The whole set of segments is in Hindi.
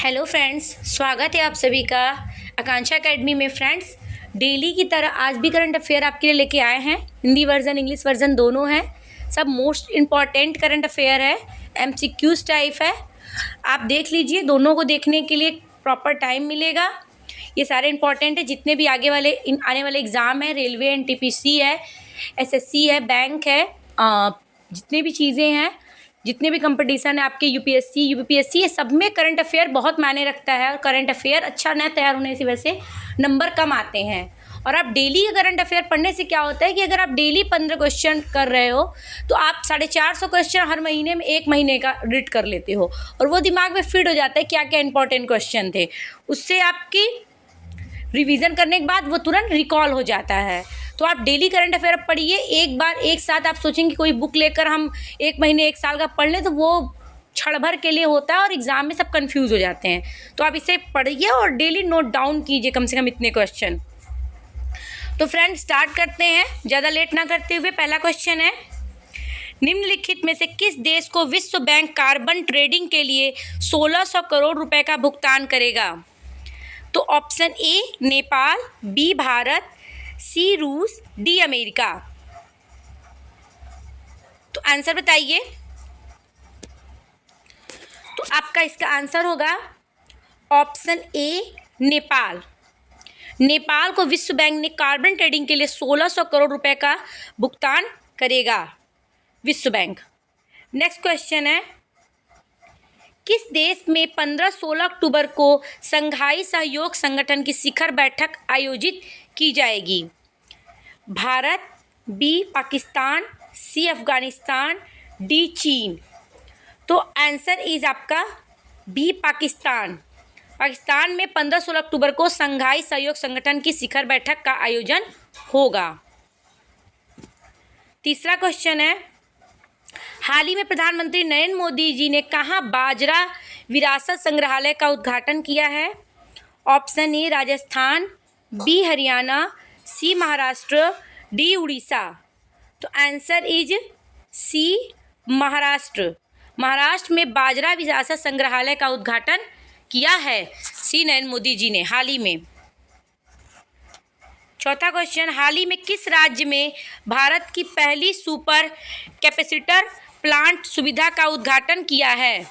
हेलो फ्रेंड्स, स्वागत है आप सभी का आकांक्षा एकेडमी में। फ्रेंड्स, डेली की तरह आज भी करंट अफेयर आपके लिए लेके आए हैं। हिंदी वर्जन, इंग्लिश वर्जन दोनों हैं। सब मोस्ट इम्पॉर्टेंट करंट अफेयर है, एमसीक्यूज टाइप है। आप देख लीजिए, दोनों को देखने के लिए प्रॉपर टाइम मिलेगा। ये सारे इंपॉर्टेंट है, जितने भी आने वाले एग्ज़ाम है, रेलवे एनटीपीसी है, एसएससी है, बैंक है, जितने भी चीज़ें हैं, जितने भी कंपटीशन है आपके यूपीएससी ये सब में करंट अफेयर बहुत मायने रखता है। और करंट अफेयर अच्छा न तैयार होने की वजह से नंबर कम आते हैं। और आप डेली करंट अफेयर पढ़ने से क्या होता है कि अगर आप डेली 15 क्वेश्चन कर रहे हो तो आप 450 क्वेश्चन हर महीने में 1 महीने का रीड कर लेते हो, और वो दिमाग में फिट हो जाता है क्या क्या इंपॉर्टेंट क्वेश्चन थे। उससे आपकी रिवीजन करने के बाद वो तुरंत रिकॉल हो जाता है। तो आप डेली करंट अफेयर पढ़िए, एक बार एक साथ आप सोचेंगे कोई बुक लेकर हम 1 महीने 1 साल का पढ़ लें तो वो क्षण भर के लिए होता है और एग्ज़ाम में सब कंफ्यूज हो जाते हैं। तो आप इसे पढ़िए और डेली नोट डाउन कीजिए कम से कम इतने क्वेश्चन। तो फ्रेंड, स्टार्ट करते हैं ज़्यादा लेट ना करते हुए। पहला क्वेश्चन है, निम्नलिखित में से किस देश को विश्व बैंक कार्बन ट्रेडिंग के लिए 1600 करोड़ रुपए का भुगतान करेगा? तो option A Nepal, B Bharat, C रूस, डी अमेरिका। तो आंसर बताइए। तो आपका इसका आंसर होगा ऑप्शन ए नेपाल। नेपाल को विश्व बैंक ने कार्बन ट्रेडिंग के लिए 1600 करोड़ रुपए का भुगतान करेगा, विश्व बैंक। नेक्स्ट क्वेश्चन है, किस देश में 15-16 अक्टूबर को संघाई सहयोग संगठन की शिखर बैठक आयोजित की जाएगी? भारत, बी पाकिस्तान, सी अफगानिस्तान, डी चीन। तो आंसर इज आपका बी पाकिस्तान। पाकिस्तान में 15-16 अक्टूबर को संघाई सहयोग संगठन की शिखर बैठक का आयोजन होगा। तीसरा क्वेश्चन है, हाल ही में प्रधानमंत्री नरेंद्र मोदी जी ने कहाँ बाजरा विरासत संग्रहालय का उद्घाटन किया है? Option A Rajasthan, B Haryana, C Maharashtra, D Orissa. तो answer is C Maharashtra. Maharashtra में बाजरा विरासत संग्रहालय का उद्घाटन किया है सी नरेंद्र मोदी जी ने हाल ही में। चौथा क्वेश्चन, हाल ही में किस राज्य में भारत की पहली सुपर कैपेसिटर प्लांट सुविधा का उद्घाटन किया है?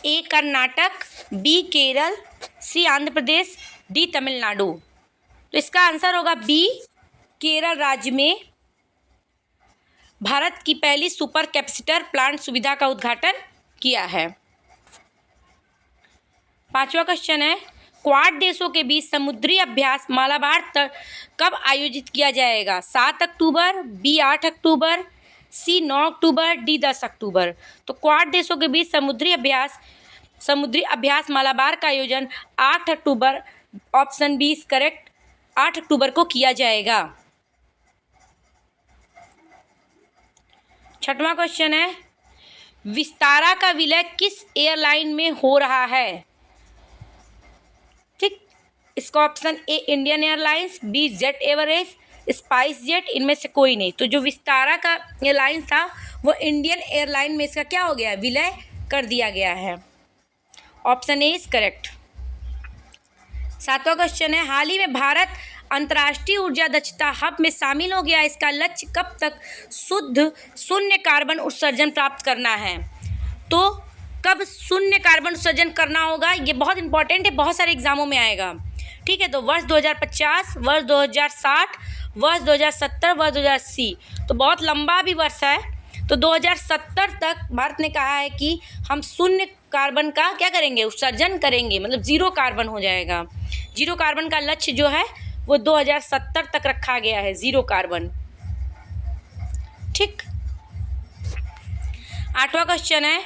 ए कर्नाटक, बी केरल, सी आंध्र प्रदेश, डी तमिलनाडु। तो इसका आंसर होगा बी केरल राज्य में भारत की पहली सुपर कैपेसिटर प्लांट सुविधा का उद्घाटन किया है। पांचवा क्वेश्चन है, क्वाड देशों के बीच समुद्री अभ्यास मालाबार तक कब आयोजित किया जाएगा? 7 अक्टूबर, बी 8 अक्टूबर, सी 9 अक्टूबर, डी 10 अक्टूबर। तो क्वाड देशों के बीच समुद्री अभ्यास मालाबार का आयोजन 8 अक्टूबर, ऑप्शन बी इज करेक्ट, 8 अक्टूबर को किया जाएगा। छठवां क्वेश्चन है, विस्तारा का विलय किस एयरलाइन में हो रहा है? ठीक, इसका option A Indian Airlines, B Jet average, SpiceJet, इनमें से कोई नहीं। तो जो विस्तारा का एयरलाइन था वो इंडियन एयरलाइन में इसका क्या हो गया, विलय कर दिया गया है। Option A is correct. सातवां क्वेश्चन है, हाल ही में भारत अंतर्राष्ट्रीय ऊर्जा दक्षता हब में शामिल हो गया। इसका लक्ष्य कब तक शून्य कार्बन उत्सर्जन प्राप्त करना है? तो कब शून्य कार्बन उत्सर्जन करना होगा, ये बहुत इंपॉर्टेंट है, बहुत सारे एग्जामों में आएगा। ठीक है, तो वर्ष 2050, वर्ष 2060, वर्ष 2070, वर्ष 2080। तो बहुत लंबा भी वर्ष है। तो 2070 तक भारत ने कहा है कि हम शून्य कार्बन का क्या करेंगे, उत्सर्जन करेंगे, मतलब 0 कार्बन हो जाएगा। 0 कार्बन का लक्ष्य जो है वो 2070 तक रखा गया है, 0 कार्बन। ठीक। आठवां क्वेश्चन है,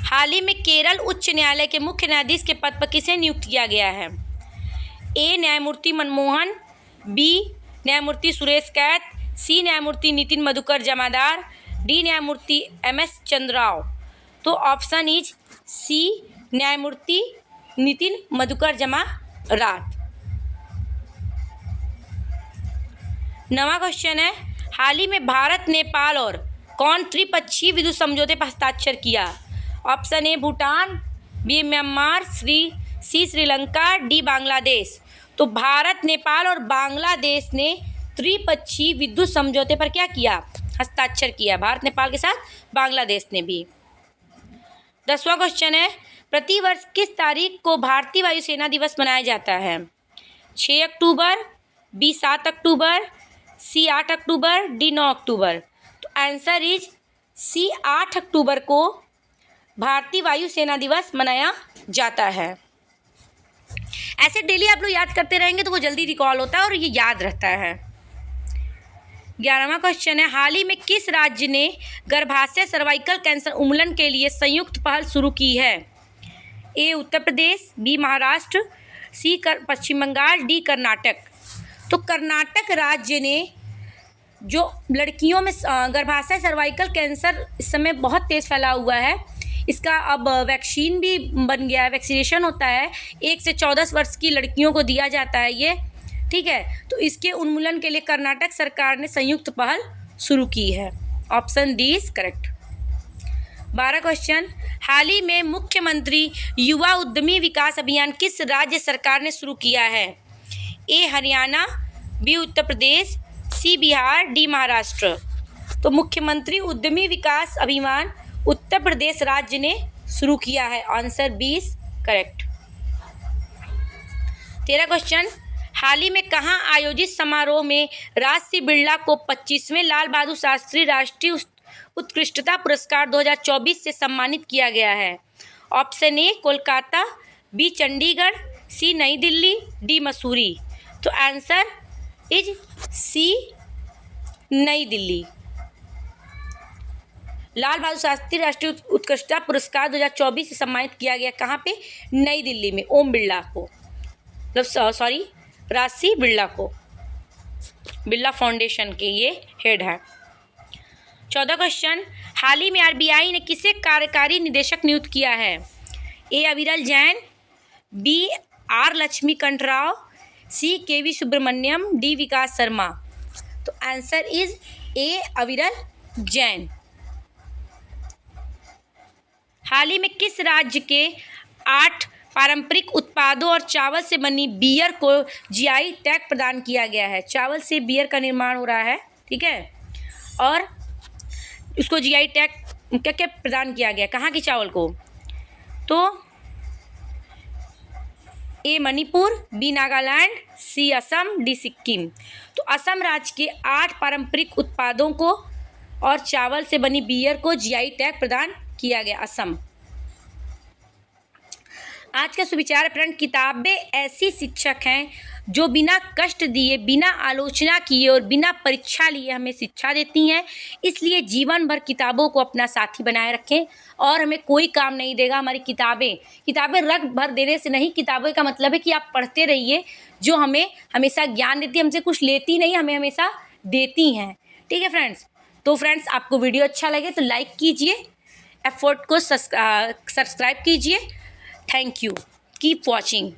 हाल ही में केरल उच्च न्यायालय के मुख्य न्यायाधीश के पद पर किसे नियुक्त किया गया है? ए न्यायमूर्ति मनमोहन, बी न्यायमूर्ति सुरेश कैत, सी न्यायमूर्ति नितिन मधुकर जमादार, डी न्यायमूर्ति MS चंद्राव। तो ऑप्शन इज सी न्यायमूर्ति नितिन मधुकर जमादार। नवा क्वेश्चन है, हाल ही में भारत, नेपाल और कौन त्रिपक्षीय विद्युत समझौते पर हस्ताक्षर किया? Option A Bhutan, B Myanmar, C Sri Lanka, D Bangladesh. तो भारत, नेपाल और बांग्लादेश ने त्रिपक्षीय विद्युत समझौते पर क्या किया? हस्ताक्षर किया। भारत नेपाल के साथ बांग्लादेश ने भी। 10वां क्वेश्चन है, प्रतिवर्ष किस तारीख को भारतीय वायुसेना दिवस मनाया जाता है? 6 अक्टूबर, बी 7 अक्टूबर, सी 8 अक्टूबर, डी 9 अक्टूबर। तो आंसर इज सी 8 अक्टूबर को भारतीय वायुसेना दिवस मनाया जाता है। ऐसे डेली आप लोग याद करते रहेंगे तो वो जल्दी रिकॉल होता है और ये याद रहता है। 11वां क्वेश्चन है, हाल ही में किस राज्य ने गर्भाशय सर्वाइकल कैंसर उन्मूलन के लिए संयुक्त पहल शुरू की है? ए उत्तर प्रदेश, बी महाराष्ट्र, सी पश्चिम बंगाल, डी कर्नाटक। तो कर्नाटक राज्य ने जो लड़कियों में गर्भाशय सर्वाइकल कैंसर इस समय बहुत तेज़ फैला हुआ है, इसका अब वैक्सीन भी बन गया है, वैक्सीनेशन होता है, 1 से 14 वर्ष की लड़कियों को दिया जाता है ये, ठीक है। तो इसके उन्मूलन के लिए कर्नाटक सरकार ने संयुक्त पहल शुरू की है। Option D is correct. 12 question, हाल ही में मुख्यमंत्री युवा उद्यमी विकास अभियान किस राज्य सरकार ने शुरू किया है? ए हरियाणा, बी उत्तर प्रदेश, सी बिहार, डी महाराष्ट्र। तो मुख्यमंत्री उद्यमी विकास अभियान उत्तर प्रदेश राज्य ने शुरू किया है। Answer B is correct. 13 question, हाल ही में कहाँ आयोजित समारोह में राजसी बिरला को 25वें लाल बहादुर शास्त्री राष्ट्रीय उत्कृष्टता पुरस्कार 2024 से सम्मानित किया गया है? Option A Kolkata, B Chandigarh, C Nai Delhi, D Mussoorie. तो आंसर इज सी नई दिल्ली। लाल बहादुर शास्त्री राष्ट्रीय उत्कृष्टता पुरस्कार 2024 से सम्मानित किया गया कहाँ पे? नई दिल्ली में, ओम बिरला को, मतलब सॉरी राजसी बिरला को, बिरला फाउंडेशन के ये हेड है। 14 क्वेश्चन, हाल ही में आरबीआई ने किसे कार्यकारी निदेशक नियुक्त किया है? A Aviral Jain, B R Laxmikant Rao, C KV Subramaniam, D Vikas Sharma. तो answer is a Aviral Jain. हाल ही में किस राज्य के 8 पारंपरिक उत्पादों और चावल से बनी बियर को जीआई टैग प्रदान किया गया है? चावल से बियर का निर्माण हो रहा है, ठीक है, और उसको जीआई टैग क्या क्या प्रदान किया गया, कहाँ के चावल को? तो ए मणिपुर, बी नागालैंड, सी असम, डी सिक्किम। तो असम राज्य के 8 पारंपरिक उत्पादों को और चावल से बनी बियर को जीआई टैग प्रदान किया गया, असम। आज का सुविचार फ्रेंड, किताबें ऐसी शिक्षक हैं जो बिना कष्ट दिए, बिना आलोचना किए और बिना परीक्षा लिए हमें शिक्षा देती हैं। इसलिए जीवन भर किताबों को अपना साथी बनाए रखें और हमें कोई काम नहीं देगा हमारी किताबें रख भर देने से नहीं। किताबें का मतलब है कि आप पढ़ते रहिए, जो हमें हमेशा ज्ञान देती है, हमसे कुछ लेती नहीं, हमें हमेशा देती हैं, ठीक है फ्रेंड्स। तो फ्रेंड्स, आपको वीडियो अच्छा लगे तो लाइक कीजिए, एफर्ट को सब्सक्राइब कीजिए। Thank you, keep watching.